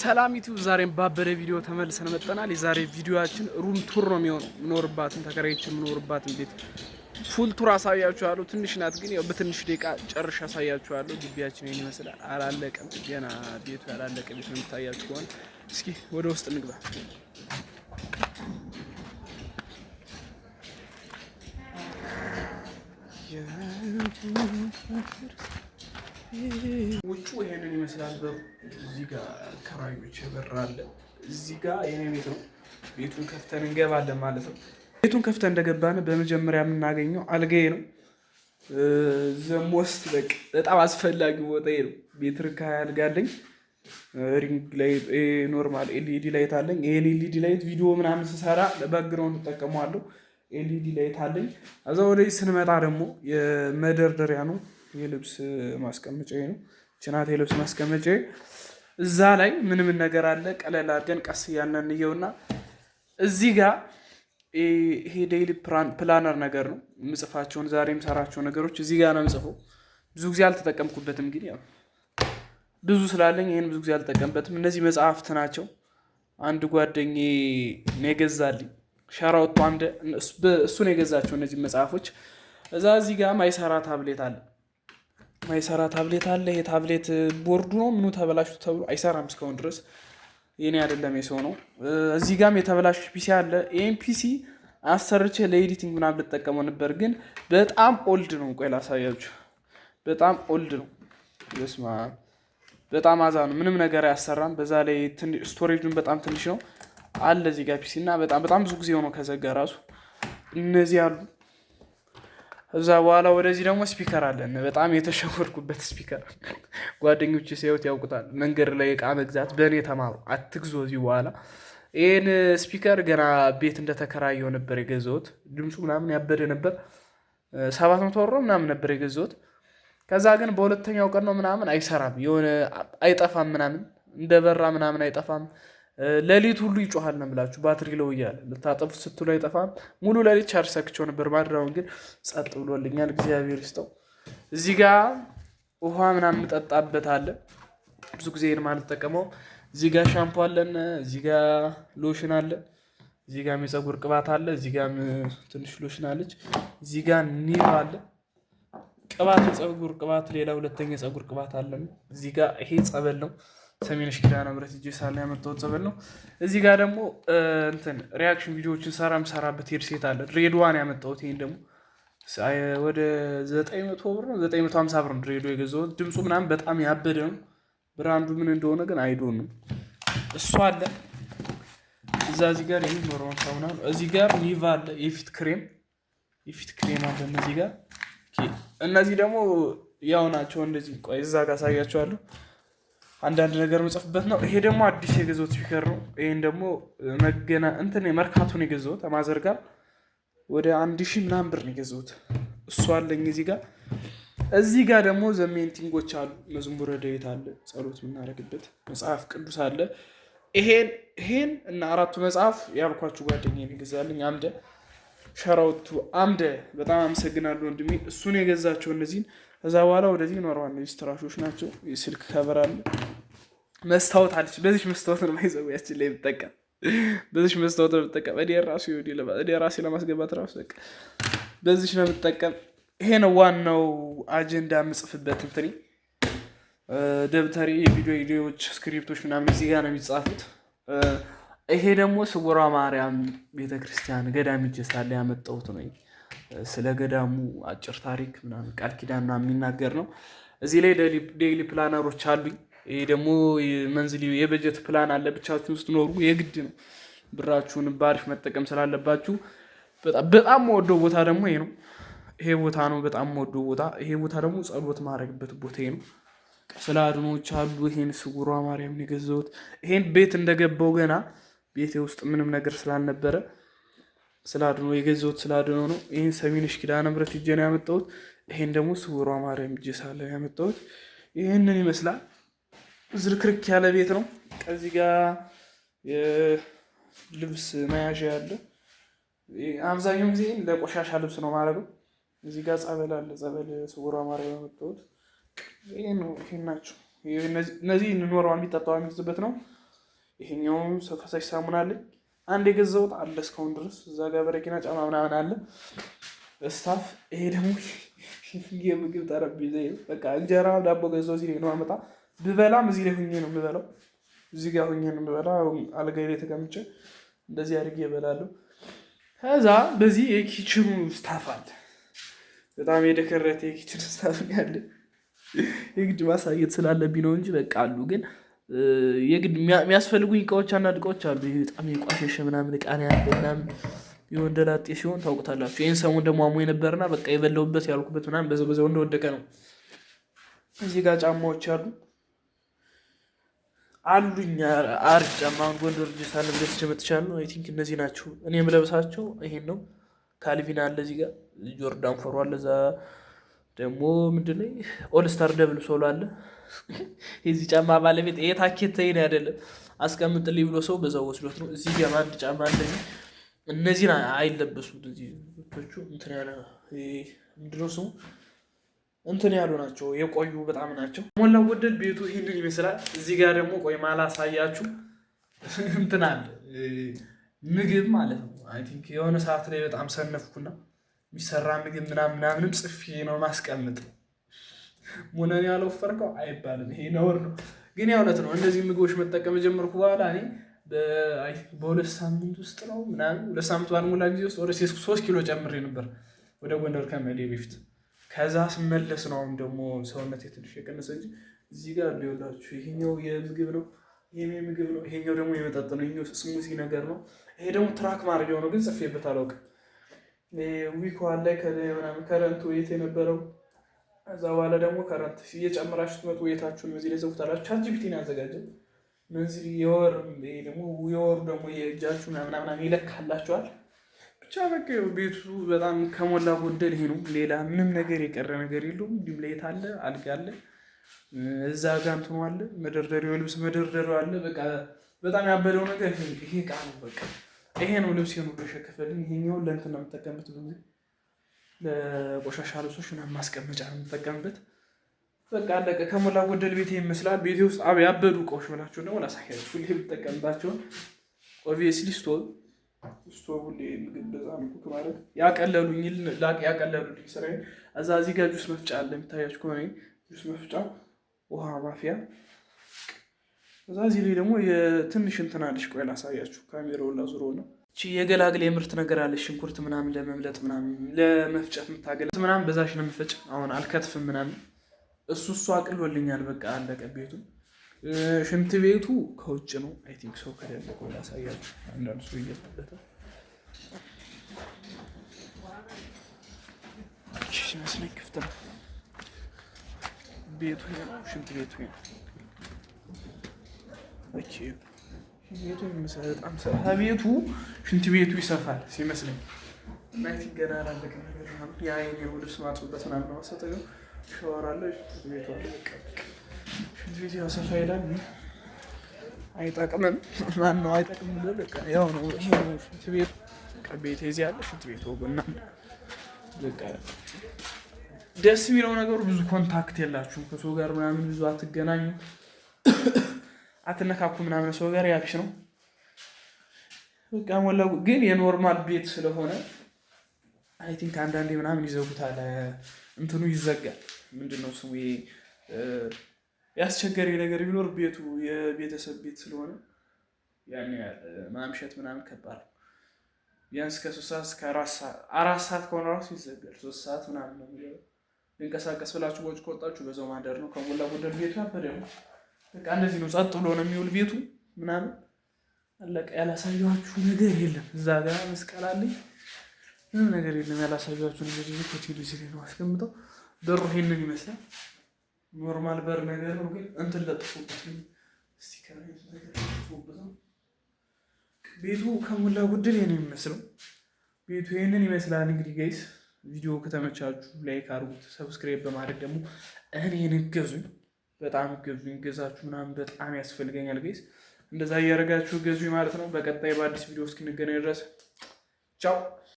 ሰላም ዩቲዩብ ዛሬም ባበደ ቪዲዮ ተመልሰን መጥተናል። የዛሬ ቪዲዮአችን ሩም ቱር ነው የሚሆነው። ምኖርባትን ተከራይቼ ምኖርባትን ቤት ፉል ቱር አሳያችኋለሁ። ትንሽ ናት ግን ያው በትንሽ ደቂቃ ጨርሼ አሳያችኋለሁ። ግቢያችን ይሄን ይመስላል። አላለቀም፣ ገና ቤቱ ያላለቀ ቤት ነው የሚታያችሁ ከሆነ እስኪ ወደ ውስጥ እንግባ። ውጩ ይሄንን ይመስላል። እዚህ ጋር ከራዮች በራለ እዚህ ጋር የኔ ቤት ነው። ቤቱን ከፍተን እንገባለን ማለት ነው። ቤቱን ከፍተን እንደገባን በመጀመሪያ የምናገኘው አልጋዬ ነው። ዘሞስት በጣም አስፈላጊ ቦታ ነው። ሜትር ከ20 አልጋ አለኝ። ሪንግ ላይት ኖርማል ኤልኢዲ ላይት አለኝ። ይሄን ኤልኢዲ ላይት ቪዲዮ ምናምን ስሰራ ለባክግራውንድ ተጠቀመዋለሁ። ኤልኢዲ ላይት አለኝ። እዛ ወደዚህ ስንመጣ ደግሞ የመደርደሪያ ነው። የልብስ ማስቀመጫ ነው። ችናት የልብስ ማስቀመጫ እዛ ላይ ምን ነገር አለ። ቀለል አድርገን ቀስ እያልን እንየውና እዚህ ጋር ይሄ ዴይሊ ፕላነር ነገር ነው። ምጽፋቸውን ዛሬ የምሰራቸው ነገሮች እዚህ ጋር ነው የምጽፈው። ብዙ ጊዜ አልተጠቀምኩበትም፣ ግን ያው ብዙ ስላለኝ ይሄን ብዙ ጊዜ አልተጠቀምበትም። እነዚህ መጽሐፍት ናቸው። አንድ ጓደኛዬ ነው የገዛልኝ። ሻራውት አንደ እሱ ነው የገዛቸው እነዚህ መጽሐፎች። እዚህ ጋር ማይሰራ ታብሌት አለ። ማይሰራ ታብሌት አለ። ይሄ ታብሌት ቦርዱ ነው ምኑ ተበላሽቶ ተብሎ አይሰራም እስካሁን ድረስ። የኔ አይደለም የሰው ነው። እዚህ ጋርም የተበላሽ ፒሲ አለ። ይሄን ፒሲ አሰርቼ ለኤዲቲንግ ምናምን ልጠቀመው ነበር፣ ግን በጣም ኦልድ ነው። ቆይ ላሳያችሁ። በጣም ኦልድ ነው። በስማ በጣም አዛ ነው። ምንም ነገር አያሰራም። በዛ ላይ ስቶሬጁን በጣም ትንሽ ነው አለ እዚህ ጋር ፒሲ እና በጣም ብዙ ጊዜ ሆኖ ከዘጋ ራሱ እነዚህ አሉ። እዛ በኋላ ወደዚህ ደግሞ ስፒከር አለን። በጣም የተሸወርኩበት ስፒከር ጓደኞቼ ሲያዩት ያውቁታል። መንገድ ላይ እቃ መግዛት በእኔ ተማሩ፣ አትግዙ እዚህ በኋላ። ይህን ስፒከር ገና ቤት እንደተከራየው ነበር የገዛሁት። ድምፁ ምናምን ያበደ ነበር። 700 ብር ምናምን ነበር የገዛሁት። ከዛ ግን በሁለተኛው ቀን ነው ምናምን አይሰራም፣ የሆነ አይጠፋም፣ ምናምን እንደበራ ምናምን አይጠፋም። ሌሊት ሁሉ ይጮሃል ነው የምላችሁ። ባትሪ ለው እያለ ልታጠፉት ስትሉ አይጠፋም። ሙሉ ሌሊት ቻርጅ ሰክቼው ነበር። ማድራውን ግን ጸጥ ብሎልኛል፣ እግዚአብሔር ይስጠው። እዚህ ጋር ውሃ ምናምን እንጠጣበት አለ። ብዙ ጊዜ ይሄን ማለት ተጠቀመው። እዚህ ጋር ሻምፖ አለን። እዚህ ጋር ሎሽን አለ። እዚህ ጋር የፀጉር ቅባት አለ። እዚህ ጋር ትንሽ ሎሽን አለች። እዚህ ጋር ኒቭ አለ ቅባት፣ የፀጉር ቅባት። ሌላ ሁለተኛ የፀጉር ቅባት አለን። እዚህ ጋር ይሄ ጸበል ነው። ሰሜነሽ ኪዳነ ምሕረት እጄ ሳለ ያመጣሁት ጸበል ነው። እዚህ ጋር ደግሞ ሪያክሽን ቪዲዮዎችን ሰራበት ሄድሴት አለ። ድሬዳዋን ያመጣሁት። ይሄን ደግሞ ወደ 900 ብር ነው 950 ብር ነው ድሬዳዋ የገዛሁት። ድምፁ ምናምን በጣም ያበደ ነው። ብራንዱ ምን እንደሆነ ግን አይዶን ነው። እሱ አለ። እዚህ ጋር ይሄ ኖርማል ሳሙና ነው። እዚህ ጋር ኒቭ አለ። የፊት ክሬም አለ። እነዚህ ጋር እነዚህ ደግሞ ያው ናቸው። እንደዚህ ቆይ እዛ ጋር አሳያቸዋለሁ። አንዳንድ ነገር መጽፍበት ነው። ይሄ ደግሞ አዲስ የገዛሁት ስፒከር ነው። ይሄን ደግሞ መርካቶን የገዛሁት ማዘር ጋር ወደ 1000 ምናምን ብር ነው የገዛሁት። እሱ አለኝ እዚህ ጋር ደግሞ ዘሜንቲንጎች አሉ። መዝሙረ ዳዊት አለ። ጸሎት የምናደርግበት መጽሐፍ ቅዱስ አለ። ይሄን እና 4ቱ መጽሐፍ ያልኳችሁ ጓደኛዬ ይገዛልኝ። አምደ ሸራውቱ አምደ በጣም አመሰግናለሁ ወንድሜ። እሱን የገዛቸው እነዚህን። ከዛ በኋላ ወደዚህ ኖርማል ስትራሾች ናቸው። የስልክ ከቨር አለ። መስታወት አለች። በዚህ መስታወት ነው ማይዘውያችን ላይ የምጠቀም። በዚህ መስታወት ነው የምጠቀም። እኔ ራሴ ለማስገባት ራሱ በዚህ ነው የምጠቀም። ይሄ ነው ዋናው አጀንዳ የምጽፍበት እንትኔ ደብተሪ። የቪዲዮዎች ስክሪፕቶች ምናምን እዚህ ጋር ነው የሚጻፉት። ይሄ ደግሞ ስውሯ ማርያም ቤተክርስቲያን ገዳም ሂጄ ሳለ ያመጣሁት ነው። ስለ ገዳሙ አጭር ታሪክ ምናምን ቃል ኪዳን ምናምን የሚናገር ነው። እዚህ ላይ ዴይሊ ፕላነሮች አሉኝ። ይሄ ደግሞ መንዝሊ የበጀት ፕላን አለ። ብቻችሁን ስትኖሩ የግድ ነው ብራችሁን ባሪፍ መጠቀም ስላለባችሁ። በጣም ወደው ቦታ ደግሞ ይሄ ነው። ይሄ ቦታ ነው በጣም ወደው ቦታ። ይሄ ቦታ ደግሞ ጸሎት ማድረግበት ቦታ ነው። ስለ አድኖች አሉ። ይሄን ስውሯ ማርያም ነው የገዛሁት። ይሄን ቤት እንደገባው ገና ቤቴ ውስጥ ምንም ነገር ስላልነበረ ስላድኖ የገዛሁት ስላድኖ ነው። ይሄን ሰሜነሽ ኪዳነ ምሕረት ሂጄ ነው ያመጣሁት። ይሄን ደግሞ ስውሯ ማርያም ሂጄ ሳለ ያመጣሁት። ይሄንን ይመስላል። ዝርክርክ ያለ ቤት ነው። ከዚህ ጋር የልብስ መያዣ ያለ። አብዛኛው ጊዜ ለቆሻሻ ልብስ ነው ማረገው። እዚህ ጋር ጸበል አለ። ጸበል ስውሯ ማርያም ያመጣሁት። ይሄን ናቸው። እነዚህ ኖርማል የሚጠጣው የሚይዝበት ነው። ይሄኛውን ፈሳሽ ሳሙና አለኝ አንድ የገዛሁት አለ እስካሁን ድረስ እዛ ጋር በረኪና ጫማ ምናምን አለ ስታፍ። ይሄ ደግሞ የምግብ ጠረጴዛ በቃ እንጀራ ዳቦ ገዛው እዚህ ላይ ነው አመጣ ብበላም እዚህ ላይ ሁኜ ነው የምበላው። እዚህ ጋር ሁኜ ነው የምበላው። አልጋዬ ላይ ተቀምጬ እንደዚህ አድርጌ እበላለሁ። ከዛ በዚህ የኪችኑ ስታፍ አለ። በጣም የደከረተ የኪችን ስታፍ ያለ የግድ ማሳየት ስላለብኝ ነው እንጂ በቃ አሉ። ግን የግድ የሚያስፈልጉኝ እቃዎች አንዳንድ እቃዎች አሉ። በጣም የቋሸሸ ምናምን እቃ ነው ያለ ምናምን የወንደላጤ ሲሆን ታውቁታላችሁ። ይህን ሰሞን ደግሞ አሞኝ ነበርና በቃ የበላሁበት ያልኩበት ምናምን በዛው እንደወደቀ ነው። እዚህ ጋር ጫማዎች አሉኝ አሪፍ ጫማ። አሁን ጎንደር ልጅ ሳለ ብለስ መጥቻለሁ። አይ ቲንክ እነዚህ ናቸው እኔ የምለብሳቸው። ይሄን ነው ካልቪን አለ እዚህ ጋር ጆርዳን ፎሮ አለ። እዛ ደግሞ ምንድነው ኦልስታር ደብል ሶሎ አለ። የዚህ ጫማ ባለቤት ይሄ ታኬት ተይነ አይደለም አስቀምጥልኝ ብሎ ሰው በዛው ወስዶት ነው። እዚህ ጋር አንድ ጫማ አለ። እነዚህን አይለበሱት እዚህ ወጥቶቹ እንትን ያለ ምንድነው ስሙ እንትን ያሉ ናቸው የቆዩ በጣም ናቸው። ሞላ ጎደል ቤቱ ይህንን ይመስላል። እዚህ ጋር ደግሞ ቆይ ማላሳያችሁ እንትን አለ ምግብ ማለት ነው። አይ ቲንክ የሆነ ሰዓት ላይ በጣም ሰነፍኩና የሚሰራ ምግብ ምናምንም ጽፌ ነው ማስቀምጥ። ሞነን ያለው ፈርከው አይባልም ይሄ ነውር ነው። ግን ያው እውነት ነው። እንደዚህ ምግቦች መጠቀም ጀመርኩ በኋላ እኔ በ2 ሳምንት ውስጥ ነው ምናምን 2 ሳምንት ባልሞላ ጊዜ ውስጥ ወደ 3 ኪሎ ጨምሬ ነበር ወደ ጎንደር ከመሄዴ በፊት። ከዛ ስመለስ ነው አሁን ደግሞ ሰውነት ትንሽ የቀነሰ እንጂ እዚህ ጋር ሊወላችሁ ይሄኛው የምግብ ነው፣ የምግብ ነው። ይሄኛው ደግሞ የመጠጥ ነው። ይሄኛው ስሙዚ ነገር ነው። ይሄ ደግሞ ትራክ ማድረግ ነው፣ ግን ጽፌበት አላውቅም። ዊኮ አለ ምናምን ከረንቱ የት የነበረው ከዛ በኋላ ደግሞ ከረንት እየጨመራችሁ ትመጡ ወይታችሁን እዚህ ላይ ዘውታላችሁ። ቻትጂፒቲ ነው ያዘጋጀው። እነዚህ የወር ደግሞ የእጃችሁ ምናምን ይለካላችኋል። ብቻ በቃ ቤቱ በጣም ከሞላ ጎደል ይሄ ነው። ሌላ ምንም ነገር የቀረ ነገር የለውም። እንዲሁም ሌት አለ፣ አልጋ አለ፣ እዛ ጋር እንትኑ አለ፣ መደርደሪያው ልብስ መደርደሪያው አለ። በቃ በጣም ያበደው ነገር ይሄ ዕቃ ነው። በቃ ይሄ ነው ልብስ ነው ተሸከፈልኝ። ይሄኛው ለእንትን ነው የምጠቀምበት፣ ለቆሻሻ ልብሶች ምናምን ማስቀመጫ ነው የምጠቀምበት። በቃ አለቀ። ከሞላ ጎደል ቤቴ ይመስላል። ቤቴ ውስጥ ያበዱ እቃዎች ብላችሁ ደግሞ ላሳያችሁ። ሁሌ የምጠቀምባቸውን ኦብቪየስሊ ስቶቭ ሁሌ ምግብ በዛ ነው ኩክ ማለት ያቀለሉልኝ ስራዬ። እዚህ ጋር ጁስ መፍጫ አለ የሚታያችሁ ከሆነ ጁስ መፍጫ፣ ውሃ ማፊያ። እዚህ ላይ ደግሞ የትንሽ እንትን አለች። ቆይ ላሳያችሁ። ካሜራውን ላዙሮ ነው። እቺ የገላግል የምርት ነገር አለች። ሽንኩርት ምናምን ለመምለጥ ምናምን ለመፍጨት የምታገለ ምናምን በዛሽ ነው የምፈጭ። አሁን አልከትፍም ምናምን እሱ አቅሎልኛል። በቃ አለቀ ቤቱ። ሽንት ቤቱ ከውጭ ነው። አይ ቲንክ ሰው ከሌለ ቆይ ላሳያችሁ። አንዳንድ ሰው እየተበተ ሲመስለኝ ክፍት ነው ቤቱ። ሽንት ቤቱ ቤቱ ይመስላል በጣም ሰፋ ቤቱ። ሽንት ቤቱ ይሰፋል ሲመስለኝ። አይ ቲንክ ገና አላለቀም ነገር ነው። የአይኔ ልብስ ማጥብበት ምናምን ነው ማሰጠው። ሻወር አለ፣ ሽንት ቤቱ አለ። ሽንት ቤቱ ያው ሰፋ ይላል። አይጠቅምም ማነው አይጠቅምም ብሎ በቃ ያው ነው። ይሄ ነው ሽንት ቤቱ። ቤቴ እዚህ ያለ ሽንት ቤቱ ጎና በቃ ደስ የሚለው ነገሩ ብዙ ኮንታክት የላችሁም ከሰው ጋር ምናምን ብዙ አትገናኙ፣ አትነካኩ ምናምን ሰው ጋር ያልሽ ነው በቃ ሞላ። ግን የኖርማል ቤት ስለሆነ አይ ቲንክ አንዳንዴ ምናምን ይዘጉታል፣ እንትኑ ይዘጋል። ምንድነው ስሙ ያስቸገረኝ ነገር ቢኖር ቤቱ የቤተሰብ ቤት ስለሆነ ያን ማምሸት ምናምን ከባድ። ቢያንስ ከ3 ሰዓት እስከ 4 ሰዓት ከሆነ ራሱ ይዘጋል። 3 ሰዓት ምናምን ነው የሚለው። ልንቀሳቀስ ብላችሁ ወጭ ከወጣችሁ በዛው ማደር ነው። ከሞላ ጎደል ቤቱ ያበደ ነው። በቃ እንደዚህ ነው። ጸጥ ብሎ ነው የሚውል ቤቱ ምናምን አለቀ። ያላሳየኋችሁ ነገር የለም። እዛ ጋር መስቀል አለኝ፣ ምንም ነገር የለም ያላሳየኋችሁ ነገር። ሆቴሉ እዚህ ነው አስቀምጠው። በሩ ይሄንን ይመስላል። ኖርማል በር ነገር ነው፣ ግን እንትን ለጥፎበት ስቲከር ነገር ለጥፎበት ነው። ቤቱ ከሞላ ጎደል የኔ የሚመስለው ቤቱ ይሄንን ይመስላል። እንግዲህ ጋይስ ቪዲዮ ከተመቻችሁ ላይክ አድርጉት፣ ሰብስክራይብ በማድረግ ደግሞ እኔን እገዙኝ፣ በጣም እገዙኝ። ገዛችሁ ምናምን በጣም ያስፈልገኛል ጋይስ። እንደዛ እያደረጋችሁ ገዙኝ ማለት ነው። በቀጣይ በአዲስ ቪዲዮ እስክንገናኝ ድረስ ቻው።